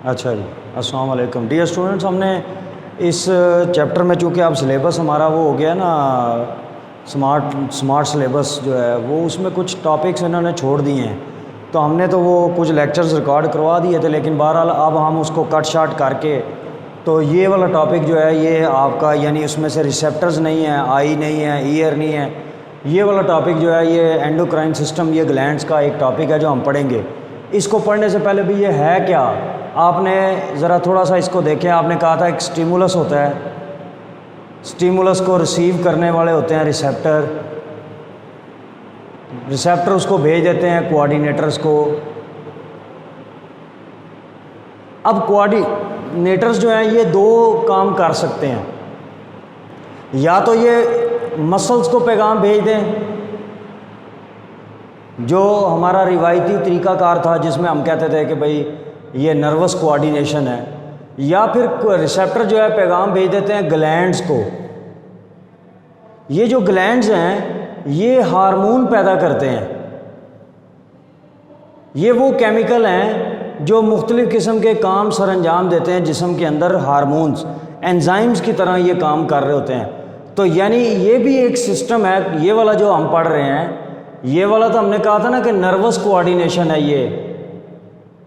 اچھا جی، السلام علیکم ڈیئر اسٹوڈنٹس. ہم نے اس چیپٹر میں چونکہ اب سلیبس ہمارا وہ ہو گیا نا سمارٹ سلیبس جو ہے وہ اس میں کچھ ٹاپکس انہوں نے چھوڑ دیے ہیں. تو ہم نے تو وہ کچھ لیکچرز ریکارڈ کروا دیے تھے، لیکن بہرحال اب ہم اس کو کٹ شارٹ کر کے تو یہ والا ٹاپک جو ہے یہ آپ کا یعنی اس میں سے ریسیپٹرز نہیں ہیں، آئی نہیں ہے، ایئر نہیں ہے. یہ والا ٹاپک جو ہے یہ اینڈوکرائن سسٹم، یہ گلینڈز کا ایک ٹاپک ہے جو ہم پڑھیں گے. اس کو پڑھنے سے پہلے بھی یہ ہے کیا، آپ نے ذرا تھوڑا سا اس کو دیکھیں. آپ نے کہا تھا ایک سٹیمولس ہوتا ہے، سٹیمولس کو ریسیو کرنے والے ہوتے ہیں ریسیپٹر. ریسیپٹر اس کو بھیج دیتے ہیں کوآرڈینیٹرز کو. اب کوآرڈینیٹرز جو ہیں یہ دو کام کر سکتے ہیں، یا تو یہ مسلز کو پیغام بھیج دیں جو ہمارا روایتی طریقہ کار تھا جس میں ہم کہتے تھے کہ بھئی یہ نروس کوآرڈینیشن ہے، یا پھر ریسیپٹر جو ہے پیغام بھیج دیتے ہیں گلینڈز کو. یہ جو گلینڈز ہیں یہ ہارمون پیدا کرتے ہیں. یہ وہ کیمیکل ہیں جو مختلف قسم کے کام سر انجام دیتے ہیں جسم کے اندر. ہارمونز انزائمز کی طرح یہ کام کر رہے ہوتے ہیں. تو یعنی یہ بھی ایک سسٹم ہے. یہ والا جو ہم پڑھ رہے ہیں یہ والا تو ہم نے کہا تھا نا کہ نروس کوآرڈینیشن ہے. یہ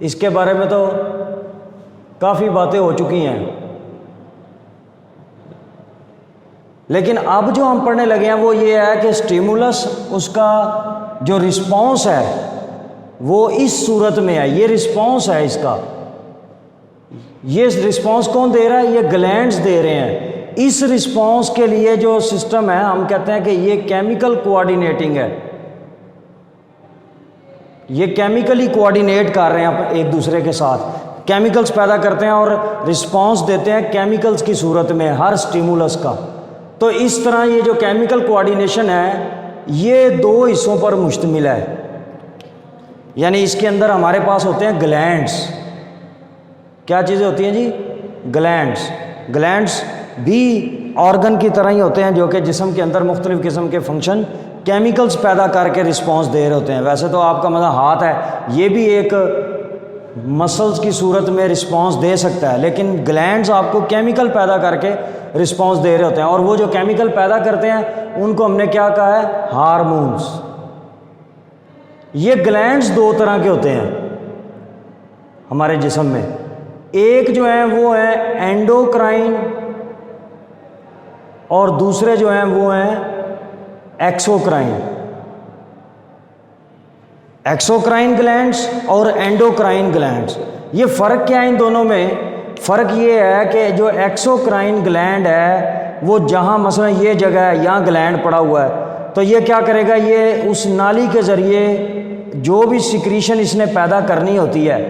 اس کے بارے میں تو کافی باتیں ہو چکی ہیں، لیکن اب جو ہم پڑھنے لگے ہیں وہ یہ ہے کہ سٹیمولس اس کا جو رسپانس ہے وہ اس صورت میں ہے. یہ رسپانس ہے اس کا. یہ رسپانس کون دے رہا ہے؟ یہ گلینڈز دے رہے ہیں. اس رسپانس کے لیے جو سسٹم ہے ہم کہتے ہیں کہ یہ کیمیکل کوآرڈینیٹنگ ہے. یہ کیمیکلی کوآرڈینیٹ کر رہے ہیں ایک دوسرے کے ساتھ، کیمیکلز پیدا کرتے ہیں اور رسپانس دیتے ہیں کیمیکلز کی صورت میں ہر سٹیمولس کا. تو اس طرح یہ جو کیمیکل کوآرڈینیشن ہے یہ دو حصوں پر مشتمل ہے. یعنی اس کے اندر ہمارے پاس ہوتے ہیں گلینڈز. کیا چیزیں ہوتی ہیں جی؟ گلینڈز. گلینڈز بھی آرگن کی طرح ہی ہوتے ہیں جو کہ جسم کے اندر مختلف قسم کے فنکشن کیمیکلز پیدا کر کے رسپانس دے رہے ہوتے ہیں. ویسے تو آپ کا مطلب ہاتھ ہے، یہ بھی ایک مسلز کی صورت میں رسپانس دے سکتا ہے، لیکن گلینڈز آپ کو کیمیکل پیدا کر کے رسپانس دے رہے ہوتے ہیں. اور وہ جو کیمیکل پیدا کرتے ہیں ان کو ہم نے کیا کہا ہے؟ ہارمونز. یہ گلینڈز دو طرح کے ہوتے ہیں ہمارے جسم میں. ایک جو ہیں وہ ہیں اینڈوکرائن اور دوسرے جو ہیں وہ ہیں ایکسوکرائن. ایکسوکرائن گلینڈز اور اینڈوکرائن گلینڈز. یہ فرق کیا ہے ان دونوں میں؟ فرق یہ ہے کہ جو ایکسوکرائن گلینڈ ہے وہ جہاں مثلا یہ جگہ ہے یہاں گلینڈ پڑا ہوا ہے تو یہ کیا کرے گا؟ یہ اس نالی کے ذریعے جو بھی سیکریشن اس نے پیدا کرنی ہوتی ہے.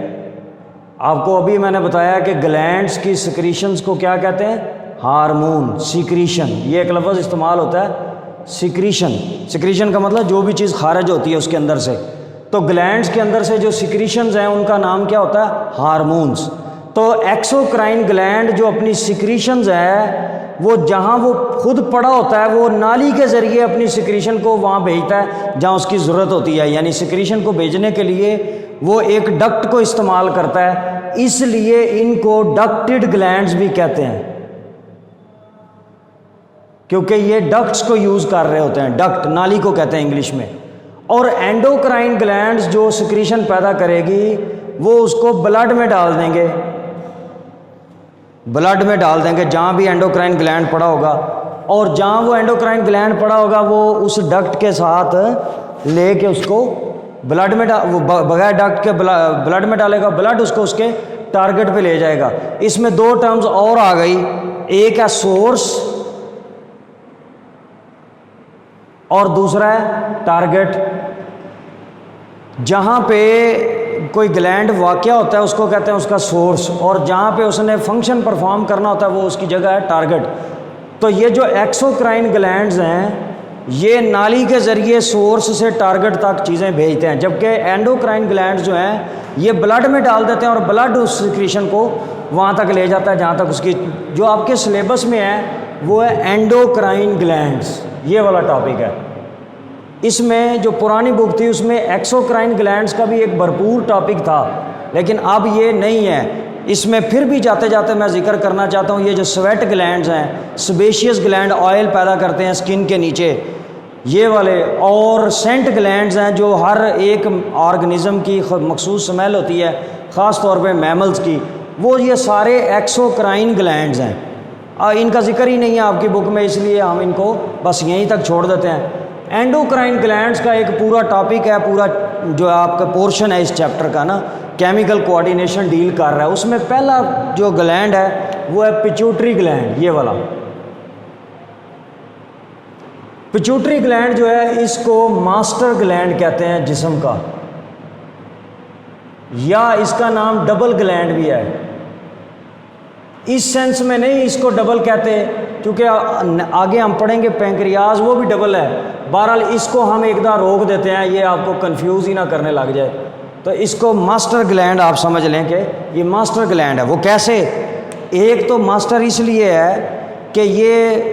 آپ کو ابھی میں نے بتایا کہ گلینڈز کی سیکریشنز کو کیا کہتے ہیں؟ ہارمون. سیکریشن، یہ ایک لفظ استعمال ہوتا ہے سیکریشن. سیکریشن کا مطلب جو بھی چیز خارج ہوتی ہے اس کے اندر سے. تو گلینڈز کے اندر سے جو سیکریشنز ہیں ان کا نام کیا ہوتا ہے؟ ہارمونز. تو ایکسوکرائن گلینڈ جو اپنی سیکریشنز ہے وہ جہاں وہ خود پڑا ہوتا ہے وہ نالی کے ذریعے اپنی سیکریشن کو وہاں بھیجتا ہے جہاں اس کی ضرورت ہوتی ہے. یعنی سیکریشن کو بھیجنے کے لیے وہ ایک ڈکٹ کو استعمال کرتا ہے. اس لیے ان کو ڈکٹڈ گلینڈز بھی کہتے ہیں کیونکہ یہ ڈکٹس کو یوز کر رہے ہوتے ہیں. ڈکٹ نالی کو کہتے ہیں انگلش میں. اور اینڈوکرائن گلینڈز جو سیکریشن پیدا کرے گی وہ اس کو بلڈ میں ڈال دیں گے. بلڈ میں ڈال دیں گے جہاں بھی اینڈوکرائن گلینڈ پڑا ہوگا، اور جہاں وہ اینڈوکرائن گلینڈ پڑا ہوگا وہ اس ڈکٹ کے ساتھ لے کے اس کو بلڈ میں بغیر ڈکٹ کے بلڈ میں ڈالے گا. بلڈ اس کو اس کے ٹارگٹ پہ لے جائے گا. اس میں دو ٹرمز اور آ گئی، ایک ہے سورس اور دوسرا ہے ٹارگٹ. جہاں پہ کوئی گلینڈ واقع ہوتا ہے اس کو کہتے ہیں اس کا سورس، اور جہاں پہ اس نے فنکشن پرفارم کرنا ہوتا ہے وہ اس کی جگہ ہے ٹارگٹ. تو یہ جو ایکسوکرائن گلینڈز ہیں یہ نالی کے ذریعے سورس سے ٹارگٹ تک چیزیں بھیجتے ہیں، جبکہ اینڈوکرائن گلینڈز جو ہیں یہ بلڈ میں ڈال دیتے ہیں اور بلڈ اس سیکریشن کو وہاں تک لے جاتا ہے جہاں تک اس کی جو آپ کے سلیبس میں ہے وہ ہے اینڈوکرائن گلینڈز. یہ والا ٹاپک ہے. اس میں جو پرانی بک تھی اس میں ایکسوکرائن گلینڈز کا بھی ایک بھرپور ٹاپک تھا، لیکن اب یہ نہیں ہے. اس میں پھر بھی جاتے جاتے میں ذکر کرنا چاہتا ہوں، یہ جو سویٹ گلینڈز ہیں، سبیشیس گلینڈ آئل پیدا کرتے ہیں اسکن کے نیچے یہ والے، اور سینٹ گلینڈز ہیں جو ہر ایک آرگنزم کی مخصوص سمیل ہوتی ہے، خاص طور پہ میملز کی، وہ یہ سارے ایکسوکرائن گلینڈز ہیں۔ ان کا ذکر ہی نہیں ہے آپ کی بک میں، اس لیے ہم ان کو بس یہیں تک چھوڑ دیتے ہیں۔ اینڈوکرائن گلینڈز کا ایک پورا ٹاپک ہے، پورا جو آپ کا پورشن ہے اس چیپٹر کا نا، کیمیکل کوآرڈینیشن ڈیل کر رہا ہے۔ اس میں پہلا جو گلینڈ ہے وہ ہے پیچوٹری گلینڈ، یہ والا پیچوٹری گلینڈ جو ہے اس کو ماسٹر گلینڈ کہتے ہیں جسم کا، یا اس کا نام ڈبل گلینڈ بھی ہے۔ اس سینس میں نہیں اس کو ڈبل کہتے، کیونکہ آگے ہم پڑھیں گے پینکریاز وہ بھی ڈبل ہے۔ بہرحال اس کو ہم ایک دفعہ روک دیتے ہیں، یہ آپ کو کنفیوز ہی نہ کرنے لگ جائے، تو اس کو ماسٹر گلینڈ آپ سمجھ لیں کہ یہ ماسٹر گلینڈ ہے۔ وہ کیسے؟ ایک تو ماسٹر اس لیے ہے کہ یہ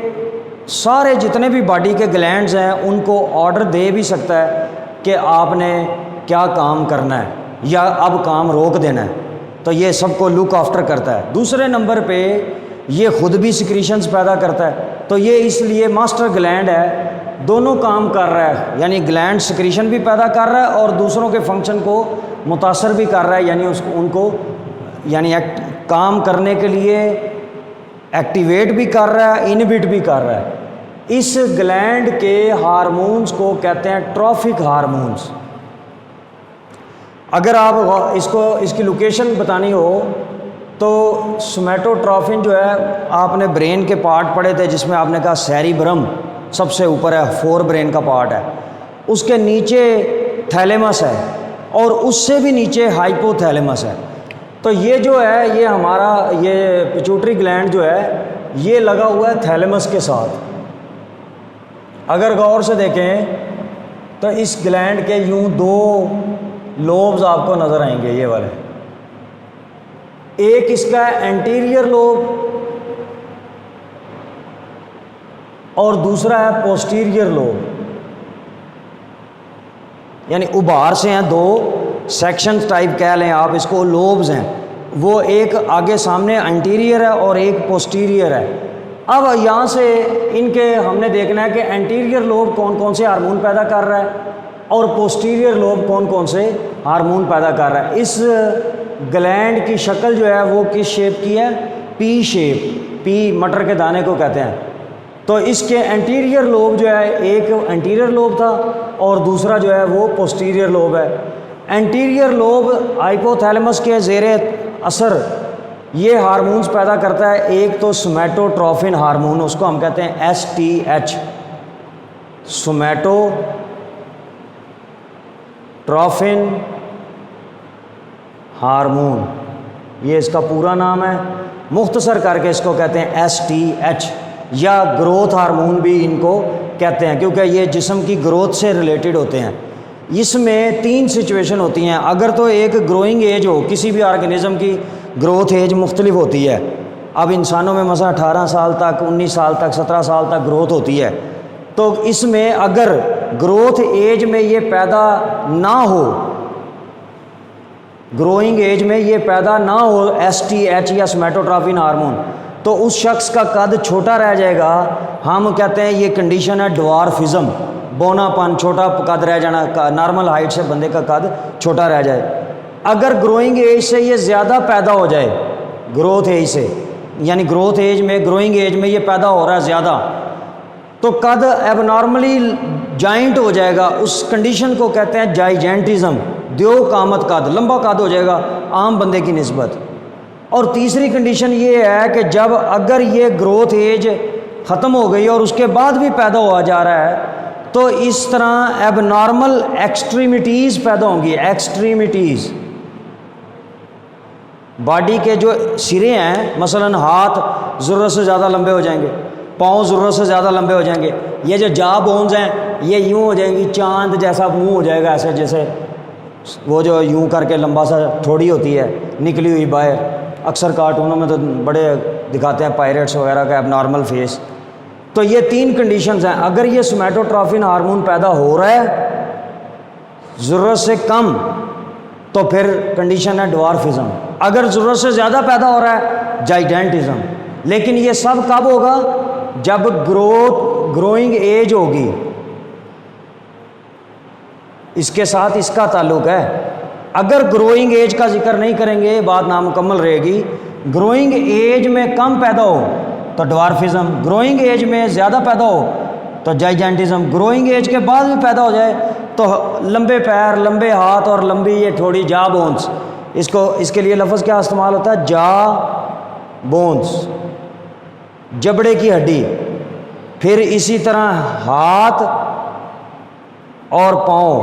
سارے جتنے بھی باڈی کے گلینڈز ہیں ان کو آرڈر دے بھی سکتا ہے کہ آپ نے کیا کام کرنا ہے یا اب کام روک دینا ہے، تو یہ سب کو لک آفٹر کرتا ہے۔ دوسرے نمبر پہ یہ خود بھی سیکریشنز پیدا کرتا ہے، تو یہ اس لیے ماسٹر گلینڈ ہے، دونوں کام کر رہا ہے، یعنی گلینڈ سیکریشن بھی پیدا کر رہا ہے اور دوسروں کے فنکشن کو متاثر بھی کر رہا ہے، یعنی ان کو یعنی کام کرنے کے لیے ایکٹیویٹ بھی کر رہا ہے، انہبٹ بھی کر رہا ہے۔ اس گلینڈ کے ہارمونز کو کہتے ہیں ٹروفک ہارمونز۔ اگر آپ اس کی لوکیشن بتانی ہو تو سومیٹوٹروفن جو ہے، آپ نے برین کے پارٹ پڑھے تھے جس میں آپ نے کہا سیریبرم سب سے اوپر ہے، فور برین کا پارٹ ہے، اس کے نیچے تھیلیمس ہے اور اس سے بھی نیچے ہائپو تھیلیمس ہے۔ تو یہ جو ہے یہ ہمارا یہ پیچوٹری گلینڈ جو ہے یہ لگا ہوا ہے تھیلیمس کے ساتھ۔ اگر غور سے دیکھیں تو اس گلینڈ کے یوں دو لوبز آپ کو نظر آئیں گے، یہ والے، ایک اس کا اینٹیریئر لوب اور دوسرا ہے پوسٹیریئر لوب، یعنی ابھار سے ہیں دو سیکشن ٹائپ کہہ لیں آپ اس کو، لوبز ہیں وہ، ایک آگے سامنے انٹیریئر ہے اور ایک پوسٹیریئر ہے۔ اب یہاں سے ان کے ہم نے دیکھنا ہے کہ انٹیریئر لوب کون کون سے ہارمون پیدا کر رہا ہے اور پوسٹیریئر لوب کون کون سے ہارمون پیدا کر رہا ہے۔ اس گلینڈ کی شکل جو ہے وہ کس شیپ کی ہے؟ پی شیپ، پی مٹر کے دانے کو کہتے ہیں۔ تو اس کے انٹیریئر لوب جو ہے، ایک انٹیریئر لوب تھا اور دوسرا جو ہے وہ پوسٹیریئر لوب ہے۔ انٹیریئر لوب ہائپوتھیلیمس کے زیر اثر یہ ہارمونز پیدا کرتا ہے، ایک تو سومیٹوٹروفن ہارمون، اس کو ہم کہتے ہیں ایس ٹی ایچ، سومیٹو ٹروفن ہارمون، یہ اس کا پورا نام ہے، مختصر کر کے اس کو کہتے ہیں ایس ٹی ایچ، یا گروتھ ہارمون بھی ان کو کہتے ہیں، کیونکہ یہ جسم کی گروتھ سے ریلیٹڈ ہوتے ہیں۔ اس میں تین سچویشن ہوتی ہیں، اگر تو ایک گروئنگ ایج ہو، کسی بھی آرگنزم کی گروتھ ایج مختلف ہوتی ہے، اب انسانوں میں مثلا 18 سال تک، 19 سال تک، 17 سال تک گروتھ ہوتی ہے، تو اس میں اگر گروتھ ایج میں یہ پیدا نہ ہو، گروئنگ ایج میں یہ پیدا نہ ہو ایس ٹی ایچ یا سومیٹوٹروفن ہارمون، تو اس شخص کا قد چھوٹا رہ جائے گا۔ ہم کہتے ہیں یہ کنڈیشن ہے ڈوارفزم، بونا پن، چھوٹا قد رہ جانا، نارمل ہائٹ سے بندے کا قد چھوٹا رہ جائے۔ اگر گروئنگ ایج سے یہ زیادہ پیدا ہو جائے، گروتھ ایج سے، یعنی گروتھ ایج میں، گروئنگ ایج میں یہ پیدا ہو رہا ہے زیادہ، تو قد ایب نارملی جائنٹ ہو جائے گا، اس کنڈیشن کو کہتے ہیں جائجینٹزم، دیو قامت قد، لمبا قد ہو جائے گا عام بندے کی نسبت۔ اور تیسری کنڈیشن یہ ہے کہ جب اگر یہ گروتھ ایج ختم ہو گئی اور اس کے بعد بھی پیدا ہوا جا رہا ہے، تو اس طرح ایب نارمل ایکسٹریمٹیز پیدا ہوں گی، ایکسٹریمٹیز، باڈی کے جو سرے ہیں، مثلا ہاتھ ضرورت سے زیادہ لمبے ہو جائیں گے، پاؤں ضرورت سے زیادہ لمبے ہو جائیں گے، یہ جو جا بونز ہیں یہ یوں ہو جائیں گی، چاند جیسا منہ ہو جائے گا، ایسے جیسے وہ جو یوں کر کے لمبا سا ٹھوڑی ہوتی ہے نکلی ہوئی باہر، اکثر کارٹونوں میں تو بڑے دکھاتے ہیں پائریٹس وغیرہ کا ایب نارمل فیس۔ تو یہ تین کنڈیشنز ہیں، اگر یہ سومیٹوٹروفن ہارمون پیدا ہو رہا ہے ضرورت سے کم، تو پھر کنڈیشن ہے ڈوارفزم۔ اگر ضرورت سے زیادہ پیدا ہو رہا ہے جائیڈینٹزم. لیکن یہ سب کب ہوگا؟ جب گروئنگ ایج ہوگی. اس کے ساتھ اس کا تعلق ہے. اگر گروئنگ ایج کا ذکر نہیں کریں گے بات نامکمل رہے گی. گروئنگ ایج میں کم پیدا ہو تو ڈوارفزم، گروئنگ ایج میں زیادہ پیدا ہو تو جائیجنٹزم، گروئنگ ایج کے بعد بھی پیدا ہو جائے تو لمبے پیر، لمبے ہاتھ اور لمبی یہ تھوڑی جا بونس، اس کے لیے لفظ کیا استعمال ہوتا ہے؟ جا بونس، جبڑے کی ہڈی. پھر اسی طرح ہاتھ اور پاؤں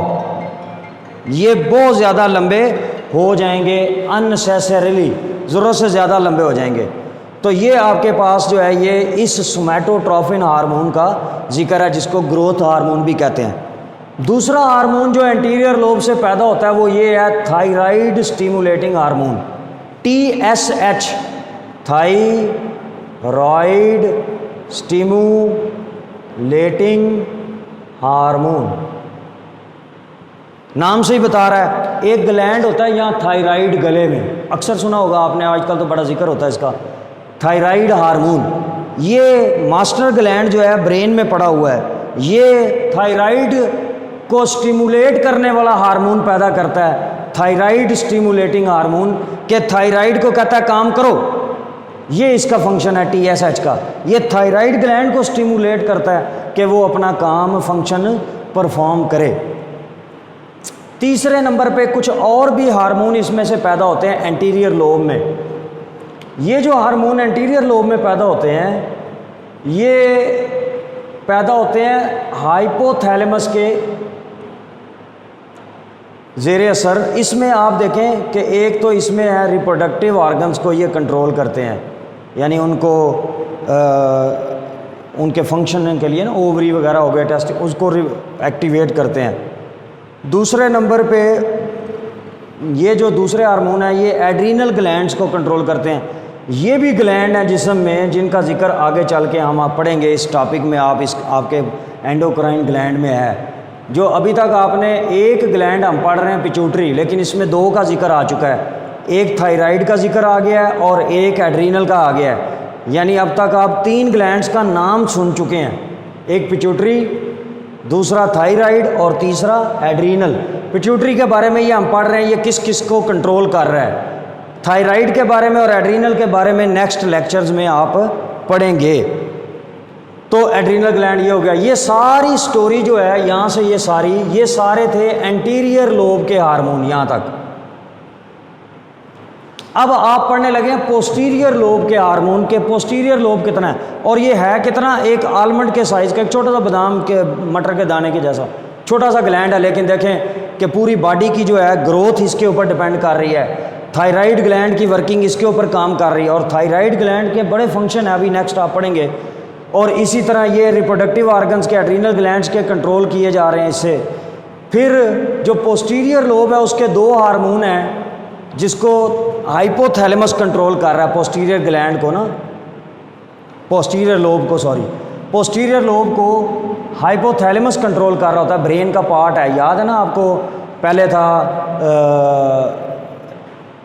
یہ بہت زیادہ لمبے ہو جائیں گے، انسیسریلی ضرورت سے زیادہ لمبے ہو جائیں گے. تو یہ آپ کے پاس جو ہے یہ اس سومیٹوٹروفن ہارمون کا ذکر ہے جس کو گروتھ ہارمون بھی کہتے ہیں. دوسرا ہارمون جو انٹیریئر لوب سے پیدا ہوتا ہے وہ یہ ہے thyroid stimulating hormone, TSH، thyroid stimulating hormone. نام سے ہی بتا رہا ہے ایک گلینڈ ہوتا ہے یہاں تھائرائیڈ گلے میں، اکثر سنا ہوگا آپ نے، آج کل تو بڑا ذکر ہوتا ہے اس کا. تھائرائیڈ ہارمون یہ ماسٹر گلینڈ جو ہے برین میں پڑا ہوا ہے، یہ تھائرائیڈ کو سٹیمولیٹ کرنے والا ہارمون پیدا کرتا ہے، تھائرائیڈ سٹیمولیٹنگ ہارمون، کہ تھائرائیڈ کو کہتا ہے کام کرو. یہ اس کا فنکشن ہے TSH کا. یہ تھائرائیڈ گلینڈ کو سٹیمولیٹ کرتا ہے کہ وہ اپنا کام فنکشن پرفارم کرے. تیسرے نمبر پہ کچھ اور بھی ہارمون اس میں سے پیدا ہوتے ہیں انٹیریئر لوب میں. یہ جو ہارمون انٹیریئر لوب میں پیدا ہوتے ہیں یہ پیدا ہوتے ہیں ہائپوتھیلیمس کے زیر اثر. اس میں آپ دیکھیں کہ ایک تو اس میں ہے ریپروڈکٹیو آرگنز کو یہ کنٹرول کرتے ہیں، یعنی ان کو ان کے فنکشن کے لیے نا اووری وغیرہ ہو گئے ٹیسٹ اس کو ایکٹیویٹ کرتے ہیں. دوسرے نمبر پہ یہ جو دوسرے ہارمون ہیں یہ ایڈرینل گلینڈز کو کنٹرول کرتے ہیں. یہ بھی گلینڈ ہیں جسم میں جن کا ذکر آگے چل کے ہم آپ پڑھیں گے اس ٹاپک میں. آپ کے اینڈوکرائن گلینڈ میں ہے. جو ابھی تک آپ نے ایک گلینڈ ہم پڑھ رہے ہیں پیچوٹری، لیکن اس میں دو کا ذکر آ چکا ہے. ایک تھائرائیڈ کا ذکر آ گیا ہے اور ایک ایڈرینل کا آ گیا ہے. یعنی اب تک آپ 3 گلینڈز کا نام سن چکے ہیں، ایک پیچوٹری، دوسرا تھائرائیڈ اور تیسرا ایڈرینل. پیٹیوٹری کے بارے میں یہ ہم پڑھ رہے ہیں یہ کس کس کو کنٹرول کر رہا ہے. تھائرائیڈ کے بارے میں اور ایڈرینل کے بارے میں نیکسٹ لیکچرز میں آپ پڑھیں گے. تو ایڈرینل گلینڈ یہ ہو گیا. یہ ساری سٹوری جو ہے یہاں سے یہ سارے تھے انٹیریئر لوب کے ہارمون یہاں تک. اب آپ پڑھنے لگے ہیں پوسٹیریئر لوب کے ہارمون کے. پوسٹیریئر لوب کتنا ہے اور یہ ہے کتنا؟ ایک آلمنڈ کے سائز کا، ایک چھوٹا سا بادام کے مٹر کے دانے کے جیسا چھوٹا سا گلینڈ ہے، لیکن دیکھیں کہ پوری باڈی کی جو ہے گروتھ اس کے اوپر ڈیپینڈ کر رہی ہے. تھائرائیڈ گلینڈ کی ورکنگ اس کے اوپر کام کر رہی ہے اور تھائرائیڈ گلینڈ کے بڑے فنکشن ہیں، ابھی نیکسٹ آپ پڑھیں گے. اور اسی طرح یہ ریپروڈکٹیو آرگنز کے ایڈرینل گلینڈز کے کنٹرول کیے جا رہے ہیں اس سے. پھر جو پوسٹیریئر لوب ہے اس کے 2 ہارمون ہیں جس کو ہائپوتھیلیمس کنٹرول کر رہا ہے. پوسٹیریئر گلینڈ کو نا پوسٹیریئر لوب کو ہائپوتھیلیمس کنٹرول کر رہا ہوتا ہے. برین کا پارٹ ہے، یاد ہے نا آپ کو، پہلے تھا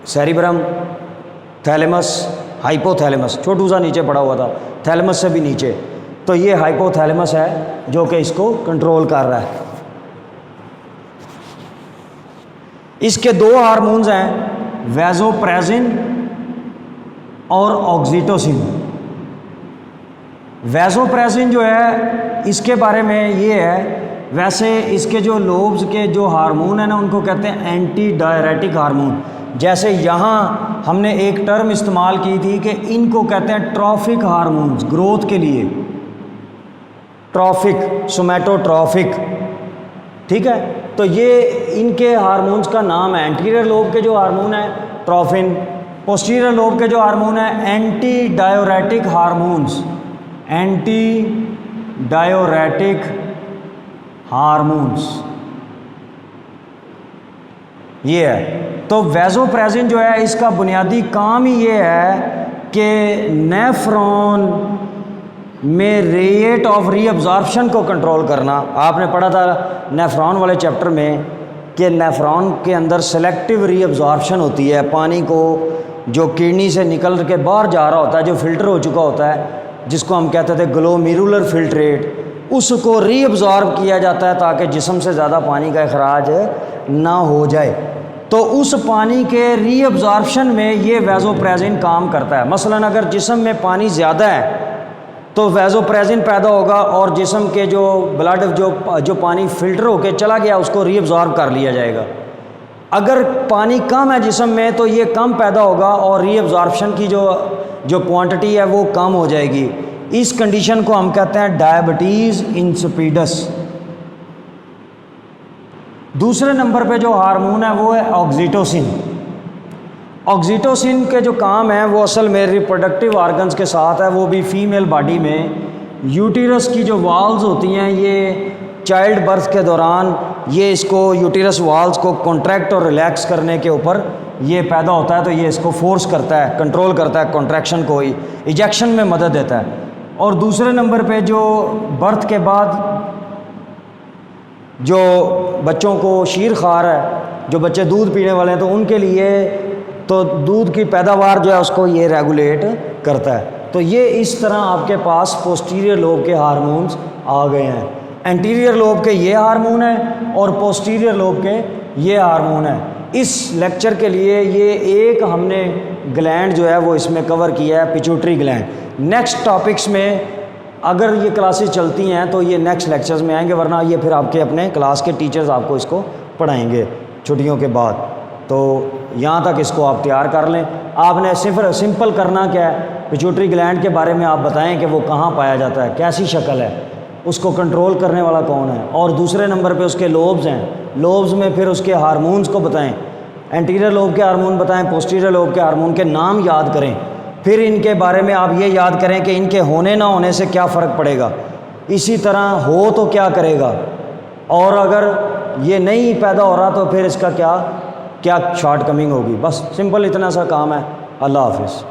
سیریبرم، تھیلیمس، ہائپوتھیلیمس، چھوٹو سا نیچے پڑا ہوا تھا، تھیلیمس سے بھی نیچے. تو یہ ہائپوتھیلیمس ہے جو کہ اس کو کنٹرول کر رہا ہے. اس کے 2 ہارمونز ہیں ویزوپریزن اور آکسیٹوسن. ویزوپریزن جو ہے اس کے بارے میں یہ ہے، ویسے اس کے جو لوبز کے جو ہارمون ہیں نا ان کو کہتے ہیں اینٹی ڈائریٹک ہارمون. جیسے یہاں ہم نے ایک ٹرم استعمال کی تھی کہ ان کو کہتے ہیں ٹرافک ہارمونز، گروتھ کے لیے ٹرافک، سومیٹوٹرافک. ٹھیک ہے، تو یہ ان کے ہارمونز کا نام ہے. انٹیریئر لوب کے جو ہارمون ہیں ٹروفن، پوسٹیریئر لوب کے جو ہارمون ہیں اینٹی ڈائیوریٹک ہارمونز، اینٹی ڈائیوریٹک ہارمونز یہ ہے. تو ویزوپریزن جو ہے اس کا بنیادی کام ہی یہ ہے کہ نیفرون میں ریٹ آف ری ابزارپشن کو کنٹرول کرنا. آپ نے پڑھا تھا نیفرون والے چیپٹر میں کہ نیفرون کے اندر سلیکٹیو ری ابزارپشن ہوتی ہے، پانی کو جو کڈنی سے نکل کے باہر جا رہا ہوتا ہے، جو فلٹر ہو چکا ہوتا ہے، جس کو ہم کہتے تھے گلومیرولر فلٹریٹ، اس کو ری ابزارب کیا جاتا ہے تاکہ جسم سے زیادہ پانی کا اخراج نہ ہو جائے۔ تو اس پانی کے ری ابزارپشن میں یہ ویزوپریزن کام کرتا ہے۔ مثلاً اگر جسم میں پانی زیادہ ہے تو ویزوپریزن پیدا ہوگا اور جسم کے جو بلڈ جو پانی فلٹر ہو کے چلا گیا اس کو ری ابزارب کر لیا جائے گا۔ اگر پانی کم ہے جسم میں تو یہ کم پیدا ہوگا اور ری ابزارپشن کی جو کوانٹٹی ہے وہ کم ہو جائے گی۔ اس کنڈیشن کو ہم کہتے ہیں ڈائبٹیز انسپیڈس۔ دوسرے نمبر پہ جو ہارمون ہے وہ ہے آکسیٹوسن۔ آکسیٹوسن کے جو کام ہیں وہ اصل میں ریپروڈکٹیو آرگنز کے ساتھ ہے، وہ بھی فیمیل باڈی میں یوٹیرس کی جو والز ہوتی ہیں یہ چائلڈ برتھ کے دوران یہ اس کو یوٹیرس والز کو کنٹریکٹ اور ریلیکس کرنے کے اوپر یہ پیدا ہوتا ہے، تو یہ اس کو فورس کرتا ہے، کنٹرول کرتا ہے کنٹریکشن کو، ایجیکشن میں مدد دیتا ہے۔ اور دوسرے نمبر پہ جو برتھ کے بعد جو بچوں کو شیر خوار ہے، جو بچے دودھ پینے والے ہیں، تو ان کے لیے تو دودھ کی پیداوار جو ہے اس کو یہ ریگولیٹ کرتا ہے۔ تو یہ اس طرح آپ کے پاس پوسٹیریئر لوب کے ہارمونز آ گئے ہیں۔ انٹیریئر لوب کے یہ ہارمون ہیں اور پوسٹیریئر لوب کے یہ ہارمون ہیں۔ اس لیکچر کے لیے یہ ایک ہم نے گلینڈ جو ہے وہ اس میں کور کیا ہے، پیچوٹری گلینڈ۔ نیکسٹ ٹاپکس میں اگر یہ کلاسز چلتی ہیں تو یہ نیکسٹ لیکچرز میں آئیں گے، ورنہ یہ پھر آپ کے اپنے کلاس کے ٹیچرز آپ کو اس کو پڑھائیں گے چھٹیوں کے بعد۔ تو یہاں تک اس کو آپ تیار کر لیں۔ آپ نے سمپل کرنا کیا ہے، پیچوٹری گلینڈ کے بارے میں آپ بتائیں کہ وہ کہاں پایا جاتا ہے، کیسی شکل ہے، اس کو کنٹرول کرنے والا کون ہے، اور دوسرے نمبر پہ اس کے لوبز ہیں، لوبز میں پھر اس کے ہارمونز کو بتائیں، انٹیریئر لوب کے ہارمون بتائیں، پوسٹیریئر لوب کے ہارمون کے نام یاد کریں، پھر ان کے بارے میں آپ یہ یاد کریں کہ ان کے ہونے نہ ہونے سے کیا فرق پڑے گا، اسی طرح ہو تو کیا کرے گا، اور اگر یہ نہیں پیدا ہو رہا تو پھر اس کا کیا شارٹ کمنگ ہوگی۔ بس سمپل اتنا سا کام ہے۔ اللہ حافظ۔